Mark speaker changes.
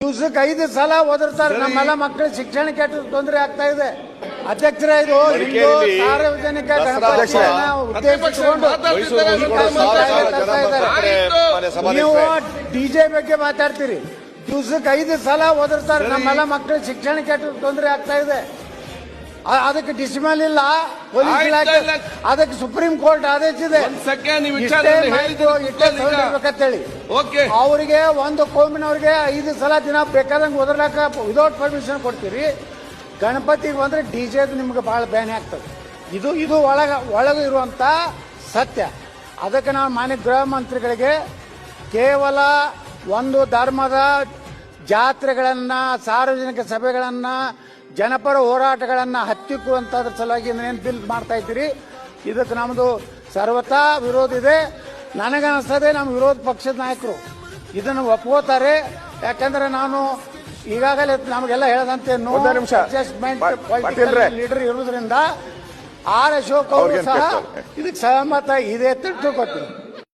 Speaker 1: ದಿವಸಕ್ಕೆ 5 ಸಲ ಓದಿರ್ತಾರೆ. ನಮ್ಮೆಲ್ಲ ಮಕ್ಕಳು ಶಿಕ್ಷಣ ಕೆಟ್ಟ ತೊಂದರೆ ಆಗ್ತಾ ಇದೆ. ಅಧ್ಯಕ್ಷರ ಇದು ಹಿಂದೂ ಸಾರ್ವಜನಿಕ ಗಣಪತಿಯನ್ನ ಉದ್ದೇಶಿಸಿಕೊಂಡು ನೀವು ಡಿಜೆ ಬಗ್ಗೆ ಮಾತಾಡ್ತೀರಿ. ದಿವಸಕ್ಕೆ 5 ಸಲ ಓದಿರ್ತಾರೆ. ನಮ್ಮೆಲ್ಲ ಮಕ್ಕಳು ಶಿಕ್ಷಣ ಕೆಟ್ಟ ತೊಂದರೆ ಆಗ್ತಾ ಇದೆ. ಅದಕ್ಕೆ ಡಿಸಿಮಲ್ ಇಲ್ಲ, ಪೊಲೀಸ್ ಇಲಾಖೆ ಅದಕ್ಕೆ ಸುಪ್ರೀಂ ಕೋರ್ಟ್ ಆದೇಶ ಇದೆ. ಅವರಿಗೆ ಒಂದು ಕೋಮಿನವ್ರಿಗೆ 5 ಸಲ ದಿನ ಬೇಕಾದಂಗೆ ಓದರ್ಲಾಕ ವಿದೌಟ್ ಪರ್ಮಿಷನ್ ಕೊಡ್ತೀರಿ. ಗಣಪತಿಗೆ ಬಂದ್ರೆ ಡಿಜೆ ನಿಮ್ಗೆ ಬಹಳ ಬೇನೆ ಆಗ್ತದೆ. ಇದು ಒಳಗೆ ಇರುವಂತ ಸತ್ಯ. ಅದಕ್ಕೆ ನಾನು ಮಾನ್ಯ ಗೃಹ ಮಂತ್ರಿಗಳಿಗೆ ಕೇವಲ ಒಂದು ಧರ್ಮದ ಜಾತ್ರೆಗಳನ್ನ, ಸಾರ್ವಜನಿಕ ಸಭೆಗಳನ್ನ, ಜನಪರ ಹೋರಾಟಗಳನ್ನ ಹತ್ತಿಕ್ಕುವಂತದ್ರ ಸಲುವಾಗಿ ಏನೇನು ಬಿಲ್ ಮಾಡ್ತಾ ಇದ್ದೀರಿ, ಇದಕ್ಕೆ ನಮ್ಮದು ಸರ್ವತಾ ವಿರೋಧ ಇದೆ. ನನಗನ್ನಿಸ್ತದೆ ನಮ್ಮ ವಿರೋಧ ಪಕ್ಷದ ನಾಯಕರು ಇದನ್ನು ಒಪ್ಕೋತಾರೆ. ಯಾಕಂದ್ರೆ ನಾನು ಈಗಾಗಲೇ ನಮಗೆಲ್ಲ ಹೇಳದಂತೆ ನೋ ಅಡ್ಜಸ್ಟ್ಮೆಂಟ್ ಪೊಲಿಟಿಕಲ್ ಲೀಡರ್ ಇರುವುದರಿಂದ ಆರ್ ಅಶೋಕ್ ಅವರು ಸಹ ಇದಕ್ಕೆ ಸಹಮತ ಇದೆ ಅಂತ ತಿಳ್ಕೊತೀನಿ.